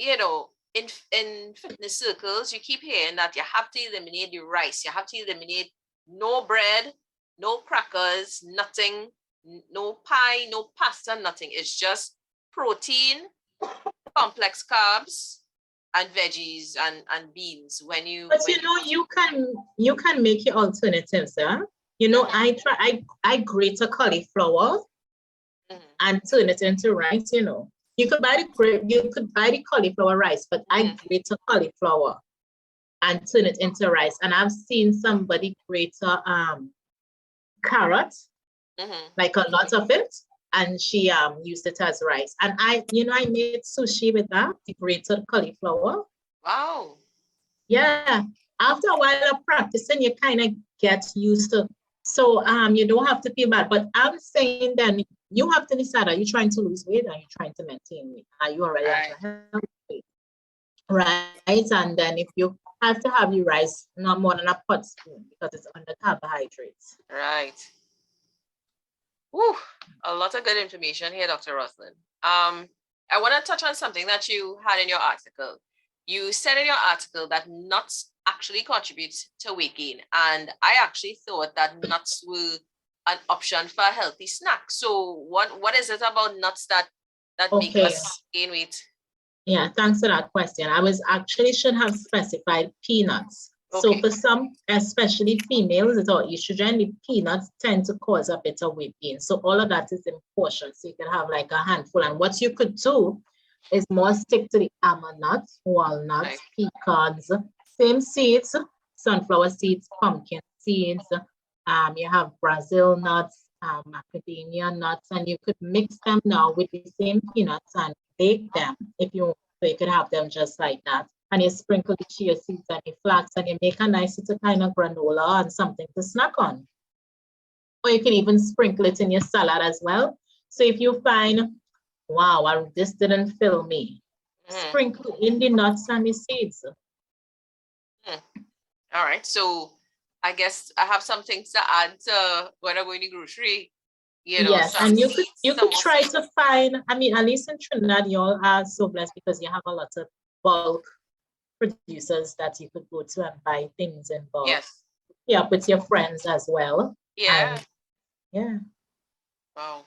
you know, in fitness circles, you keep hearing that you have to eliminate the rice. You have to eliminate no bread, no crackers, nothing, no pie, no pasta, nothing. It's just protein, complex carbs, and veggies and beans. But you can make your alternatives, huh? You know, I grate a cauliflower and turn it into rice, you know. You could buy the cauliflower rice, but I grate a cauliflower and turn it into rice. And I've seen somebody grate a carrot, like a lot of it, and she used it as rice. And I made sushi with that, the grated cauliflower. Wow. Yeah. After a while of practicing, you kind of get used to. So you don't have to feel bad. But I'm saying then you have to decide, are you trying to lose weight or are you trying to maintain weight? Are you already at a healthy weight? Right. And then if you have to have your rice, not more than a pot spoon because it's under carbohydrates. Right. Woo, a lot of good information here, Dr. Roslyn. I want to touch on something that you had in your article. You said in your article that nuts actually contribute to weight gain. And I actually thought that nuts were an option for a healthy snack. So what is it about nuts that make us gain weight? Yeah, thanks for that question. I should have specified peanuts. So for some, especially females or estrogen, the peanuts tend to cause a bit of weight gain. So all of that is in portions. So you can have like a handful. And what you could do is more stick to the almond nuts, walnuts, pecans, same seeds, sunflower seeds, pumpkin seeds. You have Brazil nuts, macadamia nuts, and you could mix them now with the same peanuts and bake them if you want. So you could have them just like that. And you sprinkle the chia seeds and the flax and you make a nice little kind of granola and something to snack on. Or you can even sprinkle it in your salad as well. So if you find, wow, this didn't fill me, sprinkle in the nuts and the seeds. All right. So I guess I have some things to add to when I go in the grocery. Yes, and you could try to find, I mean, at least in Trinidad, you all are so blessed because you have a lot of bulk producers that you could go to and buy things in bulk. Yes. Yeah, with your friends as well. Yeah. Yeah. Wow.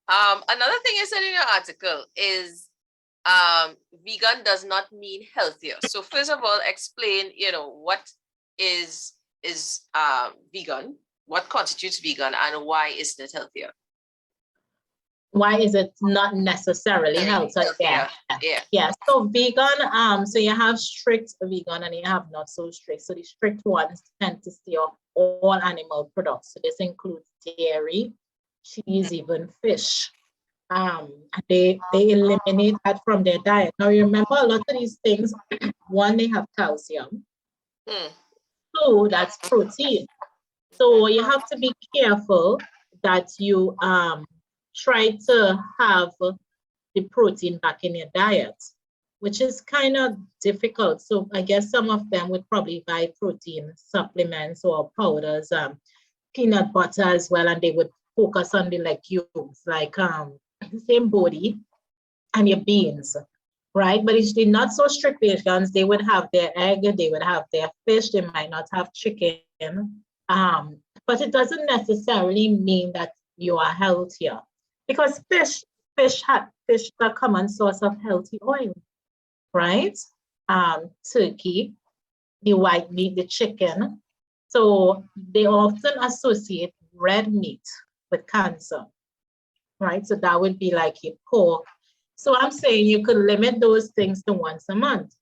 Another thing you said in your article is vegan does not mean healthier. So first of all, explain, what is vegan, what constitutes vegan, and why is it healthier? Why is it not necessarily healthier? Yeah. So vegan, so you have strict vegan and you have not so strict. So the strict ones tend to stay off all animal products. So this includes dairy, cheese, even fish. They eliminate that from their diet. Now remember, a lot of these things, one, they have calcium. Two, that's protein. So you have to be careful that you try to have the protein back in your diet, which is kind of difficult. So I guess some of them would probably buy protein supplements or powders, peanut butter as well, and they would focus on the legumes, like same body and your beans, right? But if they're not so strict vegans, they would have their egg, they would have their fish, they might not have chicken. But it doesn't necessarily mean that you are healthier because fish is a common source of healthy oil, right? Turkey, the white meat, the chicken. So they often associate red meat with cancer, right? So that would be like your pork. So I'm saying you could limit those things to once a month.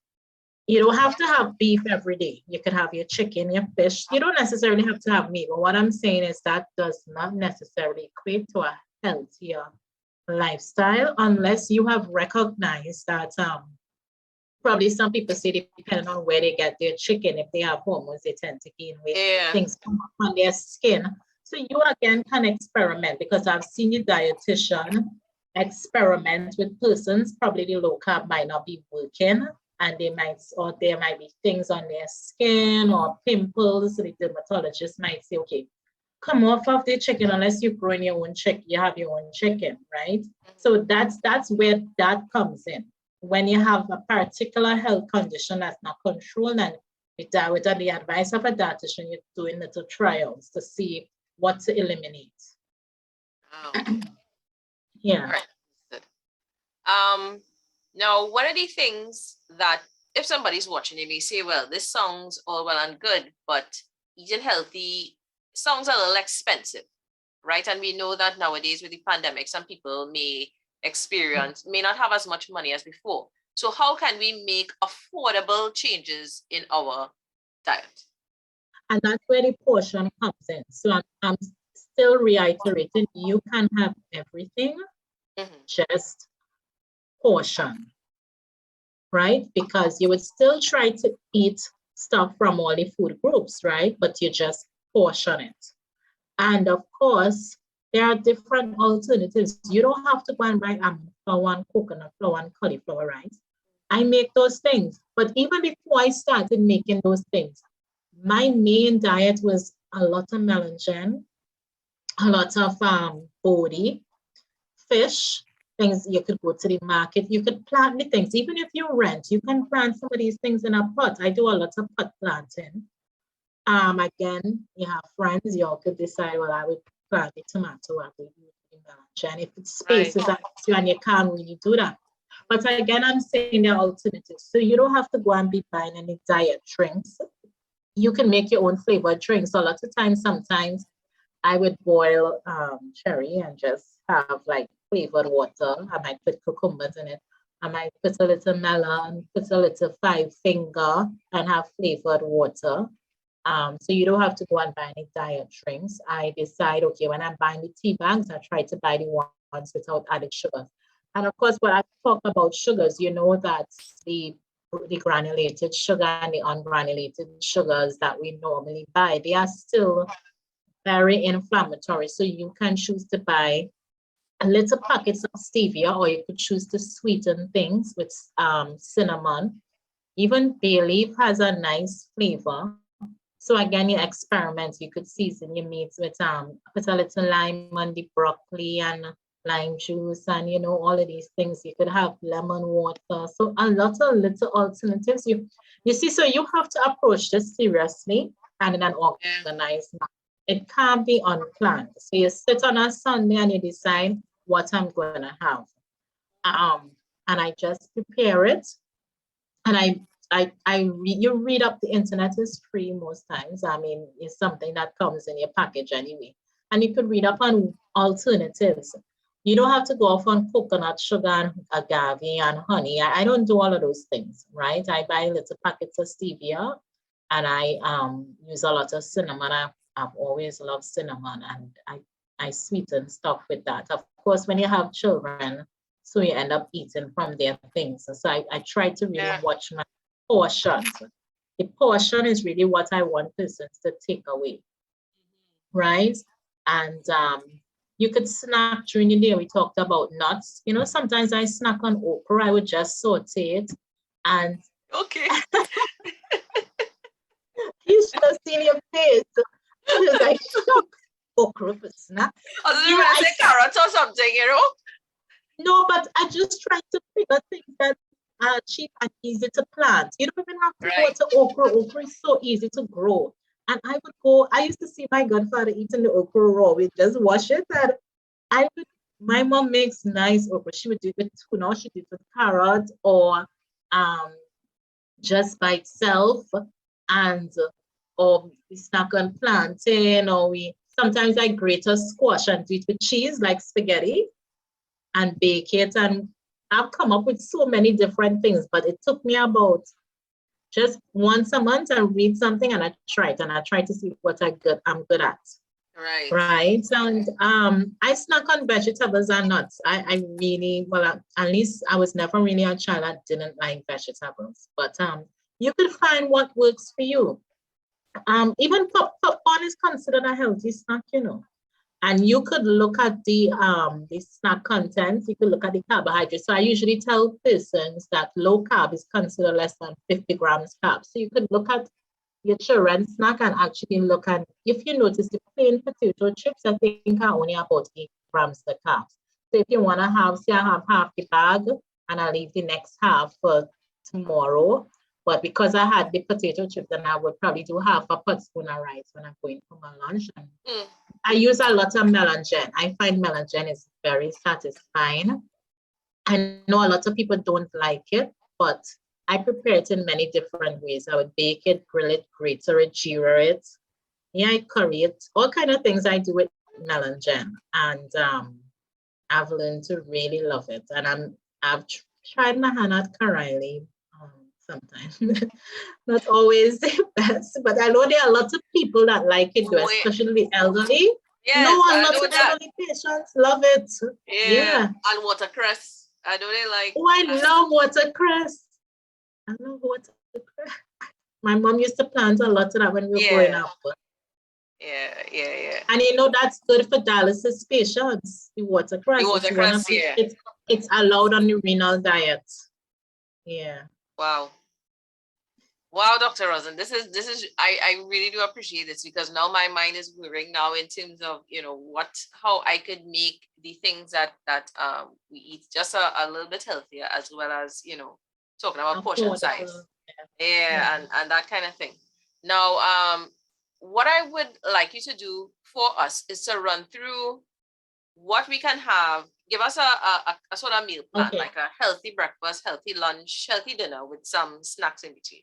You don't have to have beef every day. You could have your chicken, your fish. You don't necessarily have to have meat. But what I'm saying is that does not necessarily equate to a healthier lifestyle unless you have recognized that probably some people say depending on where they get their chicken, if they have hormones, they tend to gain weight. Things come up on their skin. So you again can experiment because I've seen your dietitian experiment with persons, probably the low carb might not be working. And there might be things on their skin or pimples. So the dermatologist might say, okay, come off of the chicken unless you're growing your own chicken, you have your own chicken, right? So that's where that comes in. when you have a particular health condition that's not controlled, and with the advice of a dietitian, you're doing little trials to see what to eliminate. Oh. Yeah. Right. Now, one of the things that if somebody's watching, they may say, well, this sounds all well and good, but eating healthy sounds a little expensive, right? And we know that nowadays with the pandemic, some people may not have as much money as before. So how can we make affordable changes in our diet? And that's where the portion comes in. So I'm still reiterating, you can have everything, just portion, right? Because you would still try to eat stuff from all the food groups, right? But you just portion it. And of course, there are different alternatives. You don't have to go and buy almond flour and coconut flour and cauliflower rice. I make those things. But even before I started making those things, my main diet was a lot of melangen, a lot of body, fish, things. You could go to the market, you could plant the things. Even if you rent, you can plant some of these things in a pot. I do a lot of pot planting. Again, you have friends, you all could decide, well, I would plant the tomato, I would use the melangen. If it's spaces right. You and you can't really do that. But again, I'm saying there are alternatives. So you don't have to go and be buying any diet drinks. You can make your own flavored drinks. So a lot of times, sometimes I would boil cherry and just have like flavored water. I might put cucumbers in it. I might put a little melon, put a little 5-finger and have flavored water. So you don't have to go and buy any diet drinks. I decide, okay, when I'm buying the tea bags, I try to buy the ones without added sugar. And of course, when I talk about sugars, you know that the granulated sugar and the ungranulated sugars that we normally buy, they are still very inflammatory. So you can choose to buy a little packets of stevia, or you could choose to sweeten things with cinnamon. Even bay leaf has a nice flavor. So again, you experiment. You could season your meats with put a little lime on the broccoli and lime juice, and you know, all of these things. You could have lemon water. So a lot of little alternatives. You see, so you have to approach this seriously and in an organized manner. It can't be unplanned. So you sit on a Sunday and you decide what I'm going to have. And I just prepare it. And you read up, the internet is free most times. I mean, it's something that comes in your package anyway. And you could read up on alternatives. You don't have to go off on coconut sugar and agave and honey. I don't do all of those things, right? I buy little packets of stevia and I use a lot of cinnamon. I've always loved cinnamon, and I sweeten stuff with that. Of course, when you have children, so you end up eating from their things. So I try to really watch my portions. The portion is really what I want persons to take away, right? And you could snack during the day. We talked about nuts. You know, sometimes I snack on okra. I would just saute it and okay. You should have seen your face. I was like, shocked. Okra for snack. I say carrot or something, you know? No, but I just try to figure things that are cheap and easy to plant. You don't even have to go to okra. Okra is so easy to grow. And I used to see my godfather eating the okra raw. We just wash it. And my mom makes nice okra. She would do it with tuna, she did it with carrot, or just by itself. And or we snack on plantain, or sometimes I grate a squash and do it with cheese like spaghetti and bake it. And I've come up with so many different things, but it took me about just once a month I read something and I try it, and I try to see what I'm good at. Right. And I snack on vegetables and nuts. I really, well, at least I was never really a child that didn't like vegetables, but you could find what works for you. Even popcorn is considered a healthy snack, you know. And you could look at the snack content. You could look at the carbohydrates. So I usually tell persons that low carb is considered less than 50 grams carbs. So you could look at your children's snack and actually look at, if you notice, the plain potato chips, I think are only about 8 grams of carbs. So if you want to have, say I have half the bag, and I leave the next half for tomorrow. But because I had the potato chips, then I would probably do half a pot spoon of rice when I'm going for my lunch. And I use a lot of melangen. I find melangen is very satisfying. I know a lot of people don't like it, but I prepare it in many different ways. I would bake it, grill it, grate it, jeera it. Yeah, I curry it. All kind of things I do with melangen. And I've learned to really love it. And I've tried my hand at karaili sometimes. Not always the best, but I know there are lots of people that like it, especially the elderly. Yes, no, a lot of elderly patients love it. Yeah. And watercress. I know they like. Oh, I love watercress. I love watercress. My mom used to plant a lot of that when we were growing up. Yeah. And you know that's good for dialysis patients. The watercress. It's allowed on the renal diet. Yeah. Wow, Dr. Roslyn, this is I really do appreciate this, because now my mind is whirring now in terms of, you know, how I could make the things that we eat just a little bit healthier, as well as, you know, talking about portion size. And that kind of thing. Now, what I would like you to do for us is to run through what we can have. Give us a sort of meal plan, like a healthy breakfast, healthy lunch, healthy dinner with some snacks in between.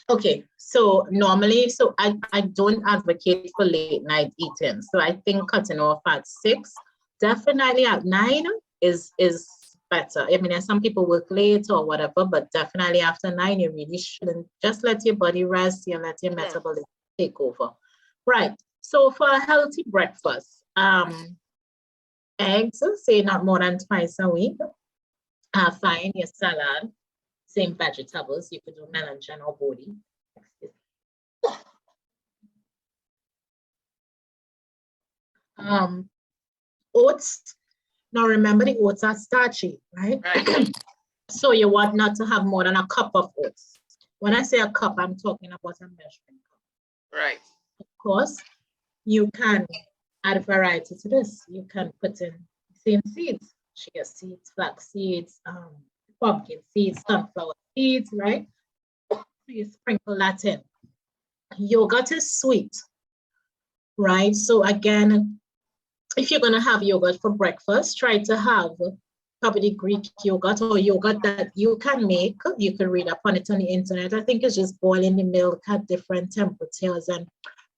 Okay, so normally, I don't advocate for late night eating. So I think cutting off at 6, definitely at 9 is better. I mean, some people work late or whatever, but definitely after 9, you really shouldn't. Just let your body rest, you let your metabolism take over. Right, so for a healthy breakfast, eggs, say not more than twice a week. Fine, your salad, same vegetables. You could do melangen or body. Oats. Now remember, the oats are starchy, right? So you want not to have more than a cup of oats. When I say a cup, I'm talking about a measuring cup. Right. Of course, you can add variety to this. You can put in same seeds, chia seeds, flax seeds, pumpkin seeds, sunflower seeds, right? You sprinkle that in. Yogurt is sweet, right? So again, if you're gonna have yogurt for breakfast, try to have probably Greek yogurt or yogurt that you can make. You can read up on it on the internet. I think it's just boiling the milk at different temperatures and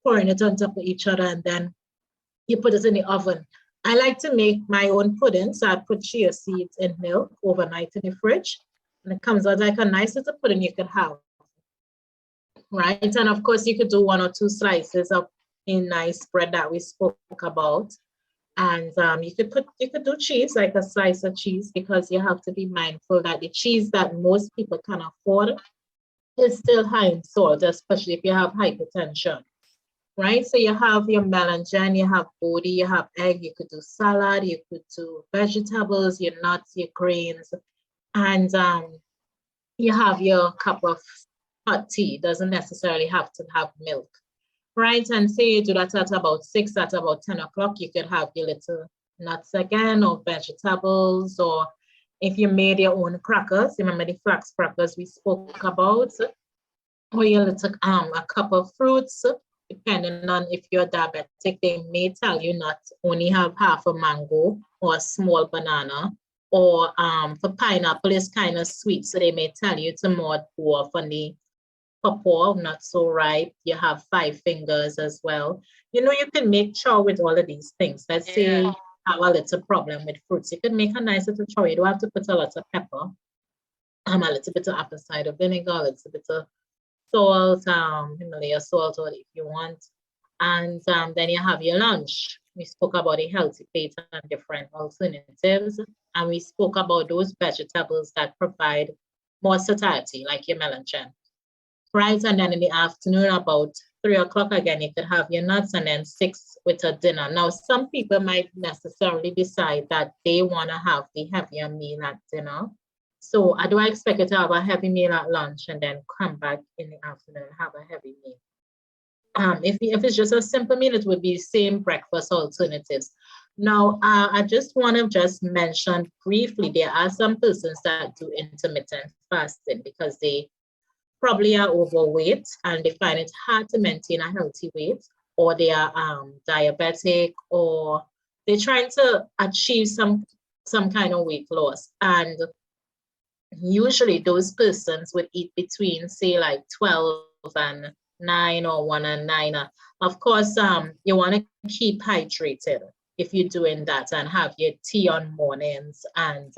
pouring it on top of each other, and then you put it in the oven. I like to make my own pudding, so I put chia seeds in milk overnight in the fridge, and it comes out like a nice little pudding you could have, right? And of course, you could do 1 or 2 slices of a nice bread that we spoke about, and you could do cheese, like a slice of cheese, because you have to be mindful that the cheese that most people can afford is still high in salt, especially if you have hypertension. Right, so you have your melangen, you have body, you have egg, you could do salad, you could do vegetables, your nuts, your grains, and you have your cup of hot tea. Doesn't necessarily have to have milk, right? And say you do that at about 6, at about 10 o'clock, you could have your little nuts again, or vegetables, or if you made your own crackers, remember the flax crackers we spoke about, or your little a cup of fruits. Depending on if you're diabetic, they may tell you not only have half a mango or a small banana, or for pineapple is kind of sweet, so they may tell you to more go off on the pawpaw, not so ripe. You have 5 fingers as well. You know, you can make chow with all of these things. Let's say you have a little problem with fruits. You can make a nice little chow. You don't have to put a lot of pepper, a little bit of apple cider vinegar, a little bit of salt, Himalaya salt, or if you want. And then you have your lunch. We spoke about a healthy plate and different alternatives. And we spoke about those vegetables that provide more satiety, like your melangen. Right, and then in the afternoon, about 3 o'clock again, you could have your nuts, and then 6 with a dinner. Now, some people might necessarily decide that they want to have the heavier meal at dinner. So do I expect you to have a heavy meal at lunch and then come back in the afternoon and have a heavy meal? If it's just a simple meal, it would be same breakfast alternatives. Now, I just want to just mention briefly, there are some persons that do intermittent fasting because they probably are overweight and they find it hard to maintain a healthy weight, or they are diabetic, or they're trying to achieve some kind of weight loss. And usually those persons would eat between, say, like 12 and 9 or 1 and 9. Of course, you want to keep hydrated if you're doing that and have your tea on mornings. And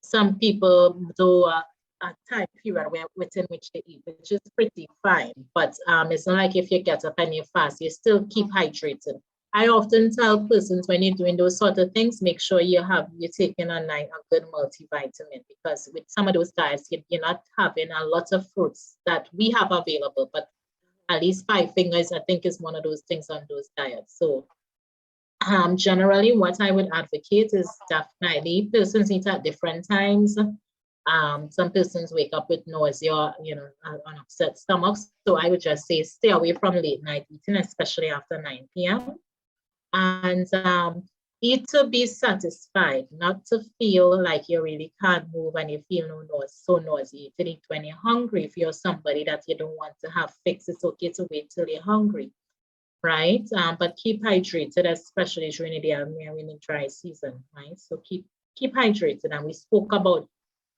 some people do a time period within which they eat, which is pretty fine. But it's not like if you get up and you fast, you still keep hydrated. I often tell persons when you're doing those sort of things, make sure you're taking a good multivitamin, because with some of those diets, you're not having a lot of fruits that we have available, but at least 5 fingers, I think, is one of those things on those diets. So generally what I would advocate is definitely persons eat at different times. Some persons wake up with nausea, an upset stomach. So I would just say stay away from late night eating, especially after 9 p.m. And eat to be satisfied, not to feel like you really can't move and you feel so nauseated. Eat when you're hungry. If you're somebody that you don't want to have fixed, it's okay to wait till you're hungry, right? But keep hydrated, especially during the in the dry season, right? So keep hydrated. And we spoke about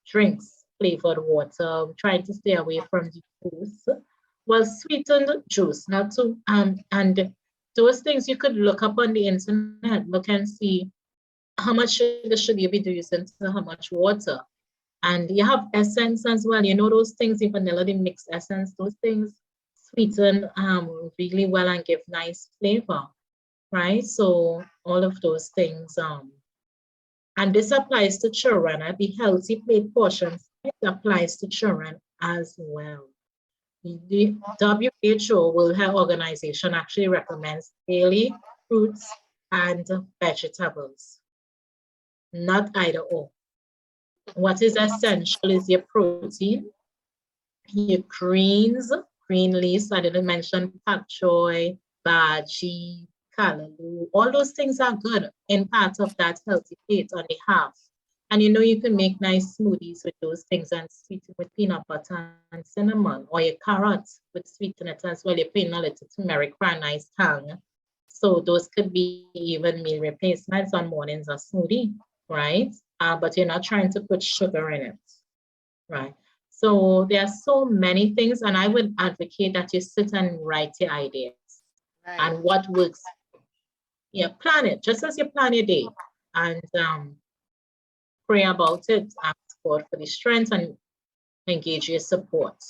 drinks, flavored water, trying to stay away from the juice. Well, sweetened juice, not to and those things you could look up on the internet, look and see how much sugar should you be using to how much water. And you have essence as well. You know those things, the vanilla, the mixed essence, those things sweeten really well and give nice flavor, right? So all of those things. And this applies to children. The healthy plate portions, it applies to children as well. The WHO, World Health Organization, actually recommends daily fruits and vegetables, not either or. What is essential is your protein, your greens, green leaves. I didn't mention pak choy, bhaji, callaloo. All those things are good in part of that healthy plate on the half. And you can make nice smoothies with those things and sweeten with peanut butter and cinnamon, or your carrots with sweeten it as well. You're putting a little turmeric for a nice tang. So those could be even meal replacements on mornings or smoothie, right? But you're not trying to put sugar in it, right? So there are so many things, and I would advocate that you sit and write your ideas and what works. Yeah, plan it just as you plan your day, and pray about it, ask God for the strength, and engage your support.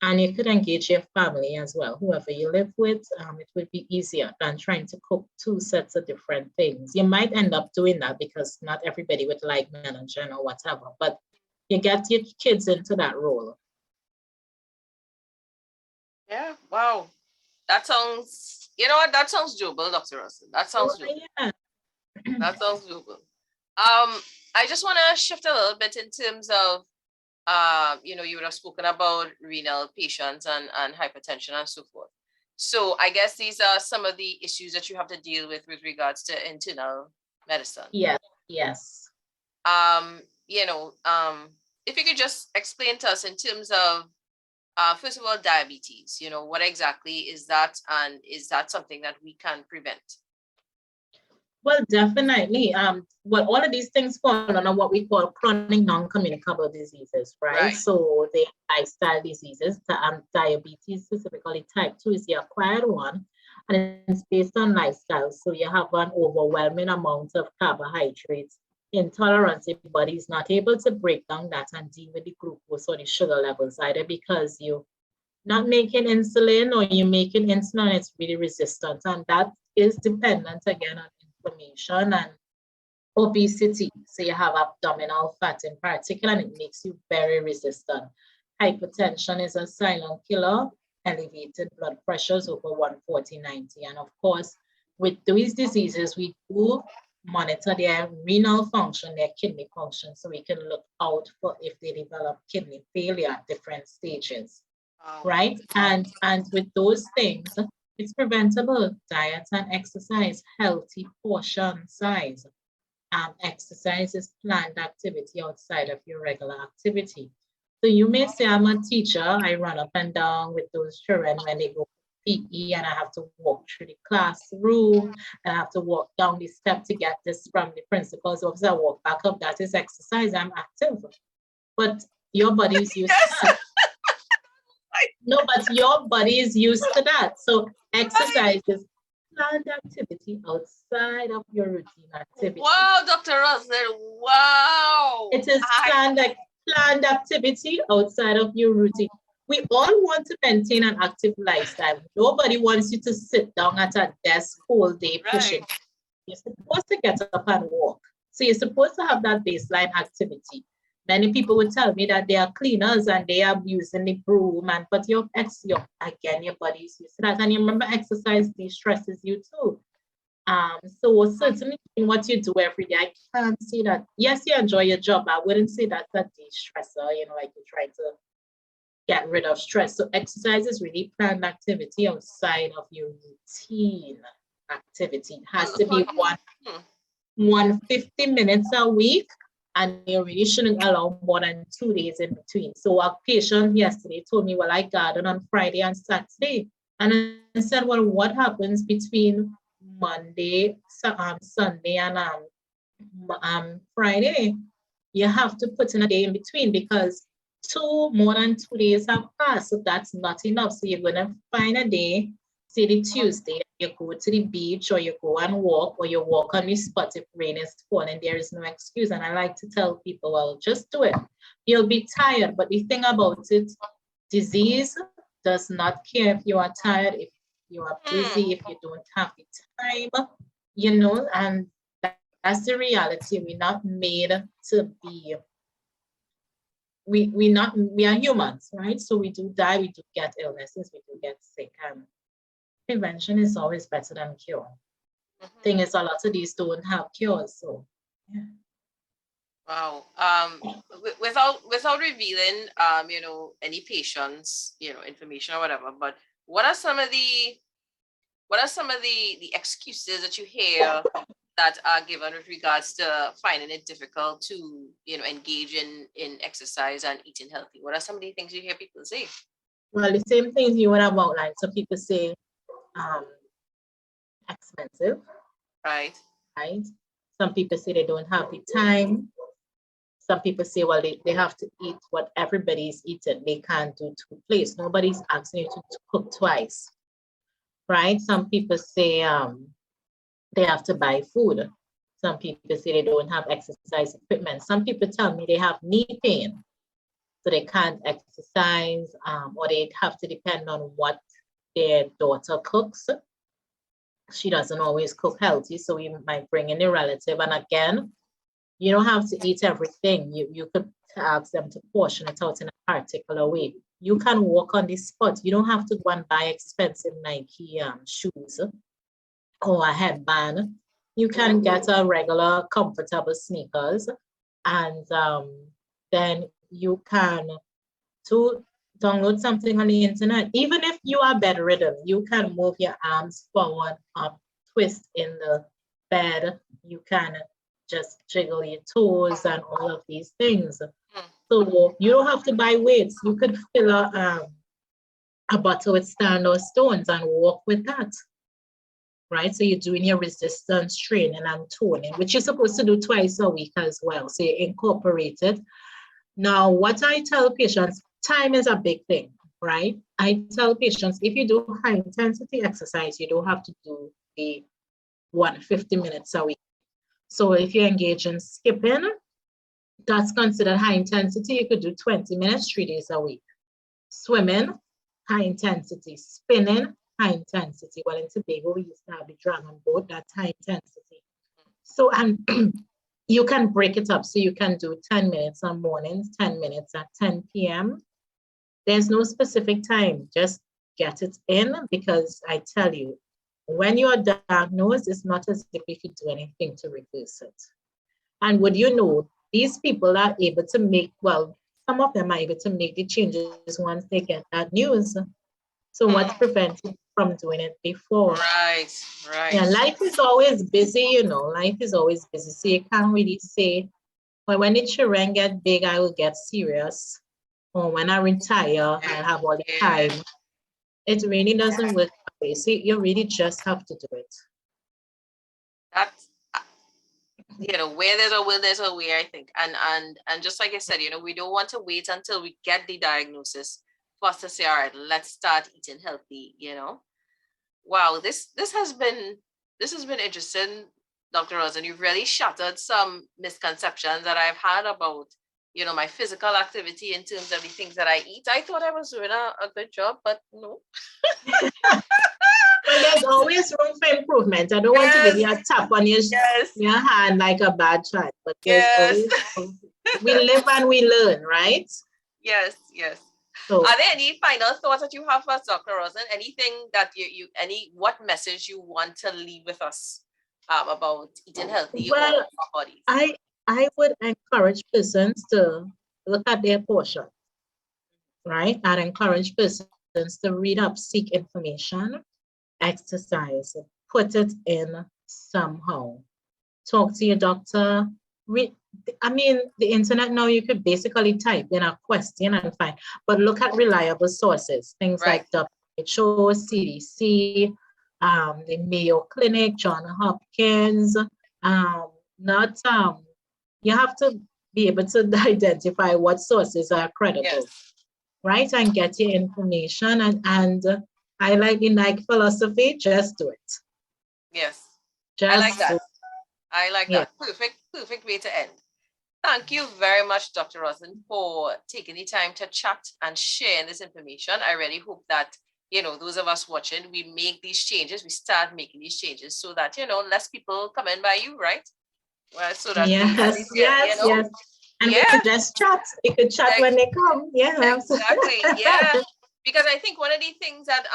And you could engage your family as well, whoever you live with. It would be easier than trying to cook 2 sets of different things. You might end up doing that because not everybody would like managing or whatever, but you get your kids into that role. Yeah, wow. That sounds, that sounds doable, Dr. Roslyn. That sounds doable. Yeah. That sounds doable. I just want to shift a little bit in terms of, you would have spoken about renal patients and hypertension and so forth. So I guess these are some of the issues that you have to deal with regards to internal medicine. Yes, yes. If you could just explain to us in terms of, first of all, diabetes, what exactly is that, and is that something that we can prevent? Well, definitely. Well, all of these things fall under what we call chronic non-communicable diseases, right? So the lifestyle diseases, diabetes, specifically type 2, is the acquired one, and it's based on lifestyle. So you have an overwhelming amount of carbohydrates, intolerance. The body is not able to break down that and deal with the glucose or the sugar levels, either because you're not making insulin or you're making insulin, it's really resistant, and that is dependent again on inflammation and obesity. So you have abdominal fat in particular, and it makes you very resistant. Hypertension is a silent killer, elevated blood pressures over 140/90. And of course, with these diseases, we do monitor their renal function, their kidney function, so we can look out for if they develop kidney failure at different stages, right? And with those things, It's preventable. Diet and exercise, healthy portion size. Exercise is planned activity outside of your regular activity. So you may say, I'm a teacher, I run up and down with those children when they go PE and I have to walk through the classroom and I have to walk down the step to get this from the principal's office. I walk back up, that is exercise, I'm active. But your body is used to that. No, but your body is used to that. So exercise is planned activity outside of your routine activity. Wow, Dr. Roslyn, wow. It is planned activity outside of your routine. We all want to maintain an active lifestyle. Nobody wants you to sit down at a desk all day pushing. Right. You're supposed to get up and walk. So you're supposed to have that baseline activity. Many people would tell me that they are cleaners and they are using the broom, but again, your body is used to that. And you remember, exercise de-stresses you too. So certainly in what you do every day, I can't say that. Yes, you enjoy your job. I wouldn't say that's a de-stressor, like you're trying to get rid of stress. So exercise is really planned activity outside of your routine activity. It has to be 150 minutes a week, and you really shouldn't allow more than 2 days in between. So a patient yesterday told me, well, I garden on Friday and Saturday. And I said, well, what happens between Monday, Sunday, and Friday? You have to put in a day in between because more than 2 days have passed. So that's not enough. So you're going to find a day, say the Tuesday, you go to the beach or you go and walk, or you walk on the spot if rain is falling. There is no excuse. And I like to tell people, well, just do it. You'll be tired. But the thing about it, disease does not care if you are tired, if you are busy, if you don't have the time, and that's the reality. We're not made to be, we are humans, right? So we do die, we do get illnesses, we do get sick, and prevention is always better than cure. Thing is, a lot of these don't have cures, so yeah. Wow. Without revealing any patients, information or whatever, but what are some of the excuses that you hear that are given with regards to finding it difficult to engage in exercise and eating healthy? What are some of the things you hear people say? Well, the same things you would have outlined. So people say expensive. Right. Some people say they don't have the time. Some people say, well, they have to eat what everybody's eating. They can't do 2 plates. Nobody's asking you to cook twice, right? Some people say they have to buy food. Some people say they don't have exercise equipment. Some people tell me they have knee pain, so they can't exercise, or they have to depend on what their daughter cooks. She doesn't always cook healthy, so we might bring in a relative. And again, you don't have to eat everything. You could ask them to portion it out in a particular way. You can walk on the spot. You don't have to go and buy expensive Nike shoes or a headband. You can get a regular comfortable sneakers, and then you can download something on the internet. Even if you are bedridden, you can move your arms forward, up, twist in the bed. You can just jiggle your toes and all of these things. So you don't have to buy weights. You could fill a bottle with sand or stones and walk with that, right? So you're doing your resistance training and toning, which you're supposed to do twice a week as well. So you incorporate it. Now, what I tell patients, time is a big thing, right? I tell patients, if you do high intensity exercise, you don't have to do the 150 minutes a week. So if you engage in skipping, that's considered high intensity. You could do 20 minutes, 3 days a week. Swimming, high intensity. Spinning, high intensity. Well, in Tobago, we used to have the dragon boat, that's high intensity. So, and you can break it up. So you can do 10 minutes on mornings, 10 minutes at 10 p.m. There's no specific time. Just get it in, because I tell you, when you are diagnosed, it's not as if you could do anything to reverse it. And would you know, these people are able to make, well, some of them are able to make the changes once they get that news. So what's preventing from doing it before? Right. Yeah, life is always busy, you know, life is always busy. So you can't really say, well, when the children get big, I will get serious. Or when I retire, I'll have all the time. It really doesn't work that way. So you really just have to do it. That's, you know, where there's a will, there's a way, I think. And just like I said, you know, we don't want to wait until we get the diagnosis for us to say, all right, let's start eating healthy, you know. Wow, this has been interesting, Dr. Roslyn. You've really shattered some misconceptions that I've had about, you know, my physical activity in terms of the things that I eat. I thought I was doing a good job, but no. Well, there's always room for improvement. I don't want to give you a tap on your hand like a bad child, but there's always we live and we learn, right? Yes. So, are there any final thoughts that you have for us, Dr. Roslyn? Anything that what message you want to leave with us about eating healthy or our bodies? I would encourage persons to look at their portion, right? I'd encourage persons to read up, seek information, exercise, put it in somehow. Talk to your doctor. I mean, the internet now, you could basically type in a question and find, but look at reliable sources, things like WHO, CDC, the Mayo Clinic, Johns Hopkins. You have to be able to identify what sources are credible, right? And get your information. And I like the Nike philosophy, just do it. Yes, I like that. I like that. Perfect way to end. Thank you very much, Dr. Roslyn, for taking the time to chat and sharing this information. I really hope that, you know, those of us watching, we make these changes, we start making these changes so that, you know, less people come in by you, right? Well, so that yes. And we could just chat. We could chat when they come. Yeah. Exactly. Yeah. Because I think one of the things that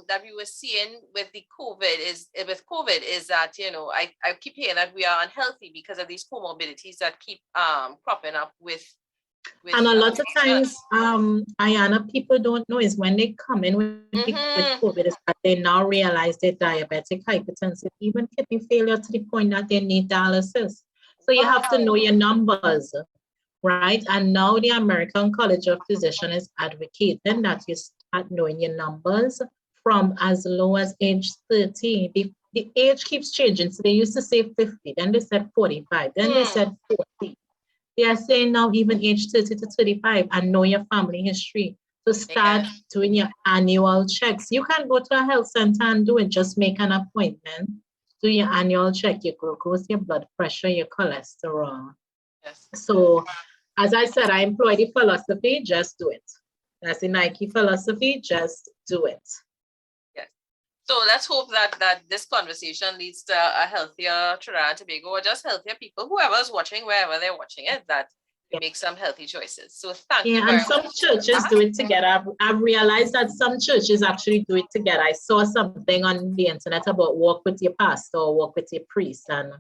that we were seeing with the COVID is that, you know, I keep hearing that we are unhealthy because of these comorbidities that keep cropping up with and a lot of times, Ayana, people don't know is when they come in with COVID is that they now realize they're diabetic, hypertensive, even kidney failure to the point that they need dialysis. So you have to know your numbers, right? And now the American College of Physicians is advocating that you start knowing your numbers from as low as age 30. The age keeps changing. So they used to say 50, then they said 45, then they said 40. They are saying now even age 30 to 35 and know your family history. So start doing your annual checks. You can go to a health center and do it. Just make an appointment. Do your annual check, your glucose, your blood pressure, your cholesterol. Yes. So as I said, I employ the philosophy, just do it. That's the Nike philosophy, just do it. Yes. So let's hope that this conversation leads to a healthier Trinidad and Tobago, or just healthier people, whoever's watching, wherever they're watching it, that make some healthy choices. So thank you very much. And some churches do it together. I've realized that some churches actually do it together. I saw something on the internet about walk with your pastor or walk with your priest. And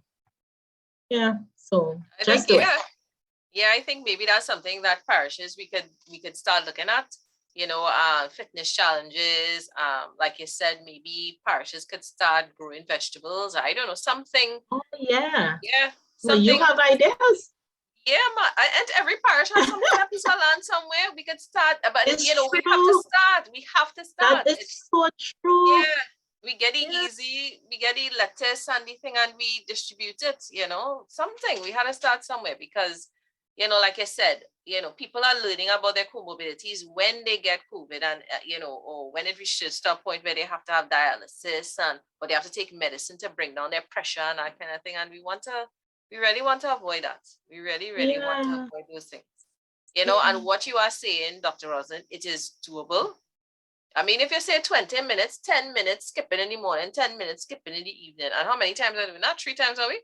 so just do it. Yeah, I think maybe that's something that parishes we could start looking at. You know, fitness challenges. Like you said, maybe parishes could start growing vegetables. I don't know, something. Oh yeah. Yeah. So you have ideas. Yeah, and every parish has some kind of piece of land somewhere. We could start, but it's you know, true. we have to start. That is so true. Yeah. We get it easy, we get the lettuce and the thing and we distribute it, you know, something. We had to start somewhere because, you know, like I said, you know, people are learning about their comorbidities when they get COVID and, you know, or when it reaches to a point where they have to have dialysis or they have to take medicine to bring down their pressure and that kind of thing. And we really want to avoid that. We really want to avoid those things, you know, and what you are saying, Dr. Roslyn, it is doable. I mean, if you say 20 minutes, 10 minutes skipping in the morning, 10 minutes skipping in the evening, and how many times are we doing that? 3 times a week?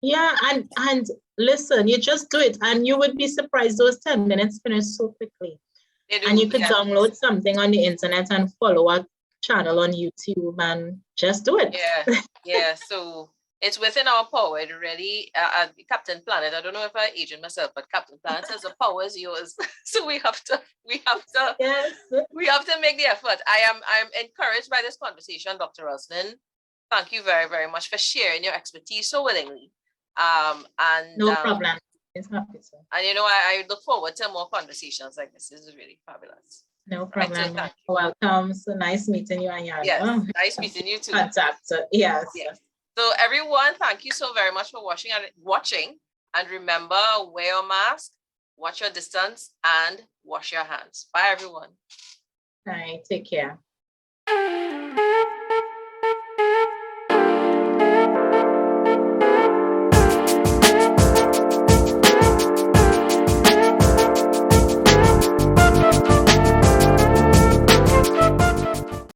Yeah, and listen, you just do it, and you would be surprised those 10 minutes finish so quickly. And you could download something on the internet and follow a channel on YouTube and just do it. Yeah. So it's within our power. It really, Captain Planet. I don't know if I agent myself, but Captain Planet says the power is yours. So we have to yes. we have to make the effort. I'm encouraged by this conversation, Dr. Roslyn. Thank you very, very much for sharing your expertise so willingly. No problem. It's happy, sir. And you know, I look forward to more conversations like this. This is really fabulous. No problem. Right, so welcome. So nice meeting you, and yes, nice meeting you too. Contact. Yes. Yes. So everyone, thank you so very much for watching. And remember, wear your mask, watch your distance, and wash your hands. Bye, everyone. All right. Take care.